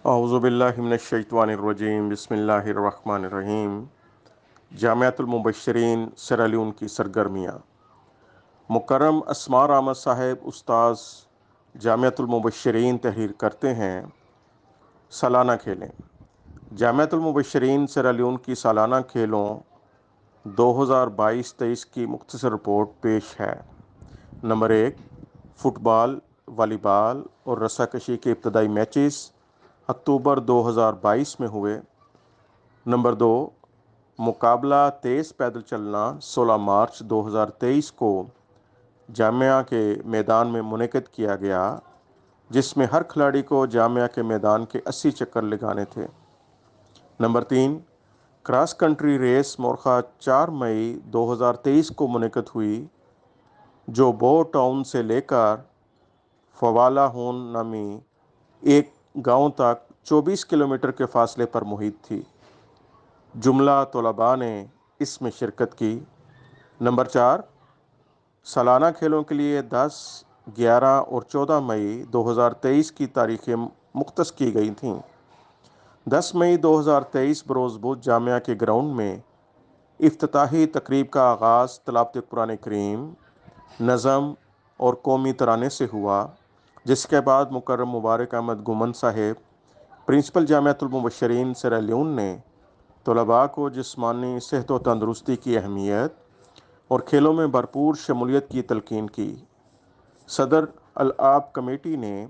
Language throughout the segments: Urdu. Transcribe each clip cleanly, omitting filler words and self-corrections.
اعوذ باللہ من الشیطان الرجیم، بسم اللہ الرحمن الرحیم۔ جامعۃ المبشرین سیرالیون کی سرگرمیاں۔ مکرم اسمار احمد صاحب استاذ جامعۃ المبشرین تحریر کرتے ہیں سالانہ کھیلیں۔ جامعۃ المبشرین سیرالیون کی سالانہ کھیلوں 2022-23 کی مختصر رپورٹ پیش ہے۔ نمبر 1، فٹ بال، والی بال اور رسہ کشی کے ابتدائی میچز اکتوبر 2022 میں ہوئے۔ نمبر 2، مقابلہ تیز پیدل چلنا 16 مارچ 2023 کو جامعہ کے میدان میں منعقد کیا گیا، جس میں ہر کھلاڑی کو جامعہ کے میدان کے 80 چکر لگانے تھے۔ نمبر 3، کراس کنٹری ریس مورخہ 4 مئی 2023 کو منعقد ہوئی، جو بو ٹاؤن سے لے کر فوالا ہون نامی ایک گاؤں تک 24 کلومیٹر کے فاصلے پر محیط تھی۔ جملہ طلباء نے اس میں شرکت کی۔ نمبر 4، سالانہ کھیلوں کے لیے 10، 11 اور 14 مئی 2023 کی تاریخیں مختص کی گئی تھیں۔ 10 مئی 2023 بروز بدھ جامعہ کے گراؤنڈ میں افتتاحی تقریب کا آغاز تلاوت قرآن کریم، نظم اور قومی ترانے سے ہوا، جس کے بعد مکرم مبارک احمد گومن صاحب پرنسپل جامعۃ المبشرین سیرالیون نے طلباء کو جسمانی صحت و تندرستی کی اہمیت اور کھیلوں میں بھرپور شمولیت کی تلقین کی۔ صدر العاب کمیٹی نے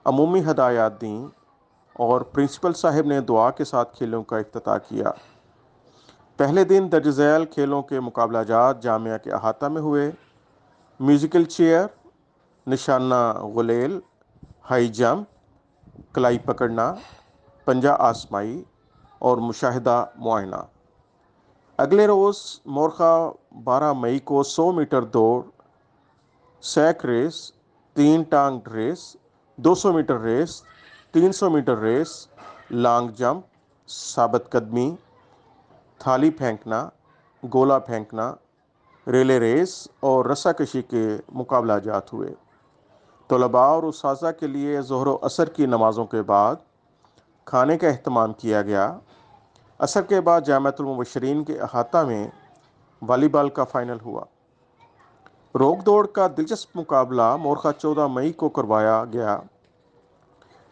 عمومی ہدایات دیں اور پرنسپل صاحب نے دعا کے ساتھ کھیلوں کا افتتاح کیا۔ پہلے دن درج ذیل کھیلوں کے مقابلہ جات جامعہ کے احاطہ میں ہوئے۔ میوزیکل چیئر، نشانہ غلیل، ہائی جمپ، کلائی پکڑنا، پنجہ آسمائی اور مشاہدہ معائنہ۔ اگلے روز مورخہ 12 مئی کو 100 میٹر دوڑ، سیک ریس، 3 ٹانگ race, 200 meter race, 300 meter race, long jump, ثابت قدمی، تھالی پھینکنا، گولا پھینکنا، ریلے ریس اور رسہ کشی کے مقابلہ جات ہوئے۔ طلباء اور اساتذہ کے لیے ظہر و عصر کی نمازوں کے بعد کھانے کا اہتمام کیا گیا۔ عصر کے بعد جامعۃ المبشرین کے احاطہ میں والی بال کا فائنل ہوا۔ روک دوڑ کا دلچسپ مقابلہ مورخہ 14 مئی کو کروایا گیا۔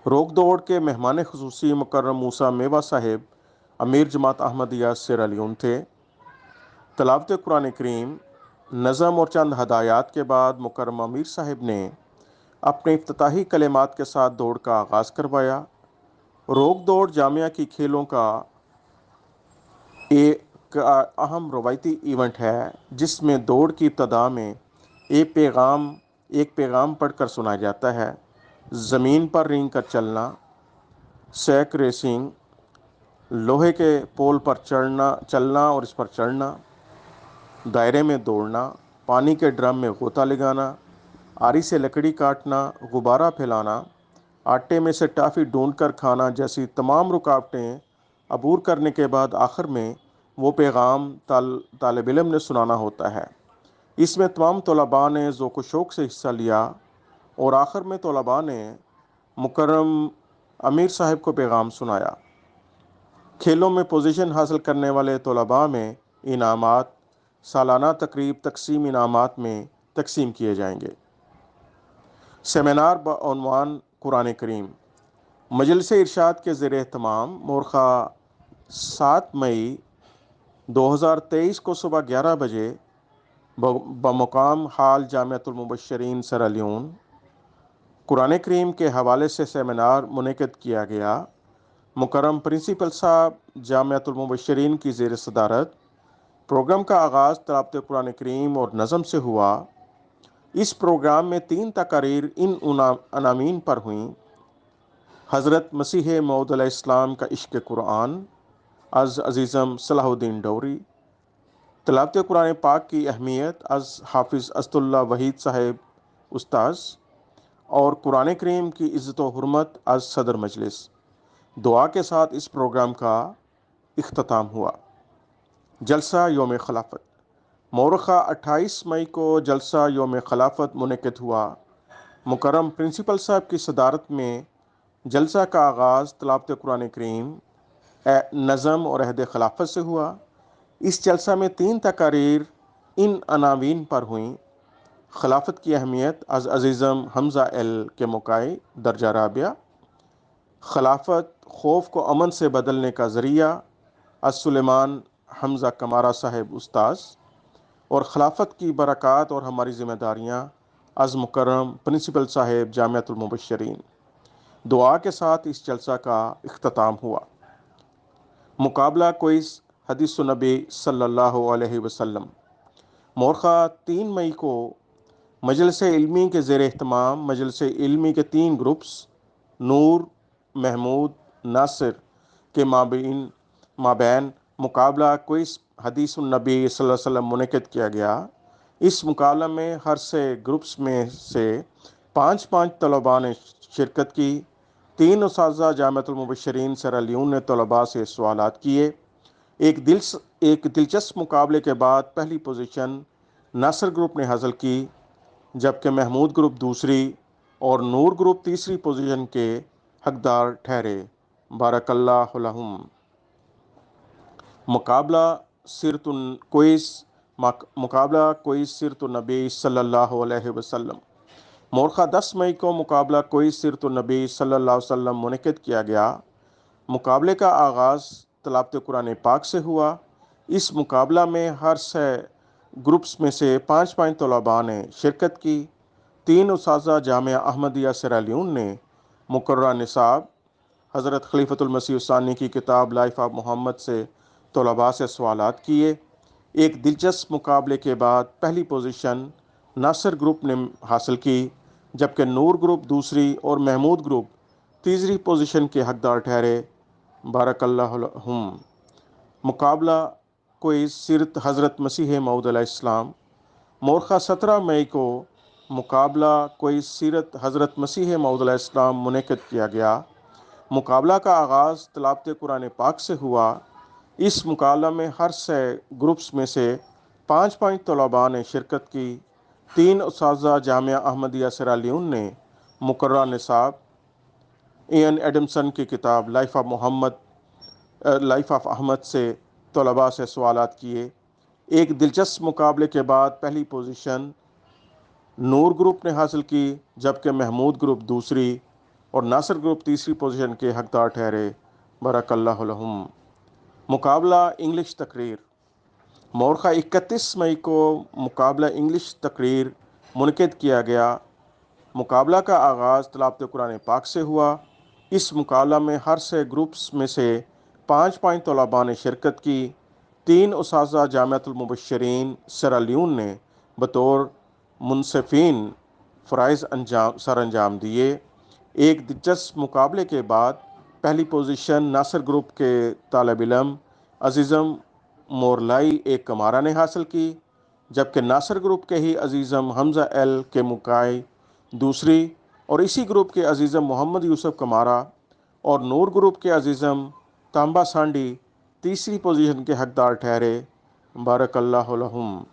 روک دوڑ کے مہمان خصوصی مکرم موسیٰ میوہ صاحب امیر جماعت احمدیہ سیرالیون تھے۔ تلاوت قرآن کریم، نظم اور چند ہدایات کے بعد مکرم امیر صاحب نے اپنے افتتاحی کلمات کے ساتھ دوڑ کا آغاز کروایا۔ روک دوڑ جامعہ کی کھیلوں کا ایک اہم روایتی ایونٹ ہے، جس میں دوڑ کی ابتدا میں ایک پیغام پڑھ کر سنایا جاتا ہے۔ زمین پر رینگ کر چلنا، سیک ریسنگ، لوہے کے پول پر چلنا اور اس پر چڑھنا، دائرے میں دوڑنا، پانی کے ڈرم میں غوطہ لگانا، آری سے لکڑی کاٹنا، غبارہ پھیلانا، آٹے میں سے ٹافی ڈھونڈ کر کھانا جیسی تمام رکاوٹیں عبور کرنے کے بعد آخر میں وہ پیغام طالب علم نے سنانا ہوتا ہے۔ اس میں تمام طلباء نے ذوق و شوق سے حصہ لیا اور آخر میں طلباء نے مکرم امیر صاحب کو پیغام سنایا۔ کھیلوں میں پوزیشن حاصل کرنے والے طلباء میں انعامات سالانہ تقریب تقسیم انعامات میں تقسیم کیے جائیں گے۔ سیمینار بعنوان قرآن کریم، مجلس ارشاد کے زیر اہتمام مورخہ 7 مئی 2023 کو صبح 11 بجے بمقام ہال جامعۃ المبشرین سیرالیون قرآن کریم کے حوالے سے سیمینار منعقد کیا گیا۔ مکرم پرنسپل صاحب جامعۃ المبشرین کی زیر صدارت پروگرام کا آغاز تلاوت قرآن کریم اور نظم سے ہوا۔ اس پروگرام میں 3 تقاریر ان عناوین پر ہوئیں: حضرت مسیح موعود علیہ السلام کا عشق قرآن از عزیزم صلاح الدین ڈوری، تلاوت قرآن پاک کی اہمیت از حافظ اسد اللہ وحید صاحب استاذ، اور قرآن کریم کی عزت و حرمت از صدر مجلس۔ دعا کے ساتھ اس پروگرام کا اختتام ہوا۔ جلسہ یوم خلافت، مورخہ 28 مئی کو جلسہ یوم خلافت منعقد ہوا۔ مکرم پرنسپل صاحب کی صدارت میں جلسہ کا آغاز تلاوت قرآن کریم نظم اور عہد خلافت سے ہوا۔ اس جلسہ میں 3 تقاریر ان عناوین پر ہوئیں: خلافت کی اہمیت از عزیزم حمزہ کے موقع درجہ رابعہ، خلافت خوف کو امن سے بدلنے کا ذریعہ از سلیمان حمزہ کمارہ صاحب استاذ، اور خلافت کی برکات اور ہماری ذمہ داریاں از مکرم پرنسپل صاحب جامعۃ المبشرین۔ دعا کے ساتھ اس جلسہ کا اختتام ہوا۔ مقابلہ کوئز حدیث النبی صلی اللہ علیہ وسلم۔ مورخہ 3 مئی کو مجلس علمی کے زیر اہتمام مجلس علمی کے 3 گروپس نور، محمود، ناصر کے مابین مقابلہ کوئز حدیث النبی صلی اللہ علیہ وسلم منعقد کیا گیا۔ اس مقابلہ میں ہر سے گروپس میں سے 5 طلباء نے شرکت کی۔ 3 اساتذہ جامعۃ المبشرین سیرا لیون نے طلباء سے سوالات کیے۔ ایک دلچسپ مقابلے کے بعد پہلی پوزیشن ناصر گروپ نے حاصل کی، جبکہ محمود گروپ دوسری اور نور گروپ تیسری پوزیشن کے حقدار ٹھہرے۔ بارک اللہ لہم۔ مقابلہ کوئز سیرت النبی صلی اللہ علیہ وسلم۔ مورخہ 10 مئی کو مقابلہ کوئز سیرت النبی صلی اللہ علیہ وسلم منعقد کیا گیا۔ مقابلے کا آغاز تلاوت قرآن پاک سے ہوا۔ اس مقابلہ میں ہر سے گروپس میں سے 5 طلباء نے شرکت کی۔ 3 اساتذہ جامعہ احمدیہ سیرا لیون نے مقررہ نصاب حضرت خلیفۃ المسیح الثانی کی کتاب لائف آف محمد سے طلباء سے سوالات کیے۔ ایک دلچسپ مقابلے کے بعد پہلی پوزیشن ناصر گروپ نے حاصل کی، جبکہ نور گروپ دوسری اور محمود گروپ تیسری پوزیشن کے حقدار ٹھہرے۔ بارک اللہ لہم۔ مقابلہ کوئز سیرت حضرت مسیح موعود علیہ السلام۔ مورخہ 17 مئی کو مقابلہ کوئز سیرت حضرت مسیح موعود علیہ السلام منعقد کیا گیا۔ مقابلہ کا آغاز تلاوت قرآن پاک سے ہوا۔ اس مقابلہ میں ہر سے گروپس میں سے 5 طلباء نے شرکت کی۔ 3 اساتذہ جامعہ احمدیہ سیرا لیون نے مقررہ نصاب این ایڈمسن کی کتاب لائف آف احمد سے طلباء سے سوالات کیے۔ ایک دلچسپ مقابلے کے بعد پہلی پوزیشن نور گروپ نے حاصل کی، جبکہ محمود گروپ دوسری اور ناصر گروپ تیسری پوزیشن کے حقدار ٹھہرے۔ بارک اللہ لہم۔ مقابلہ انگلش تقریر۔ مورخہ 31 مئی کو مقابلہ انگلش تقریر منعقد کیا گیا۔ مقابلہ کا آغاز تلاوت قرآن پاک سے ہوا۔ اس مقابلہ میں ہر سے گروپس میں سے 5 طلباء نے شرکت کی۔ 3 اساتذہ جامعۃ المبشرین سیرا لیون نے بطور منصفین فرائض سر انجام دیے۔ ایک دلچسپ مقابلے کے بعد پہلی پوزیشن ناصر گروپ کے طالب علم عزیزم مورلائی کمارہ نے حاصل کی، جبکہ ناصر گروپ کے ہی عزیزم حمزہ کے موقع دوسری اور اسی گروپ کے عزیزم محمد یوسف کمارہ اور نور گروپ کے عزیزم تانبا سانڈی تیسری پوزیشن کے حقدار ٹھہرے۔ بارک اللہ لہم۔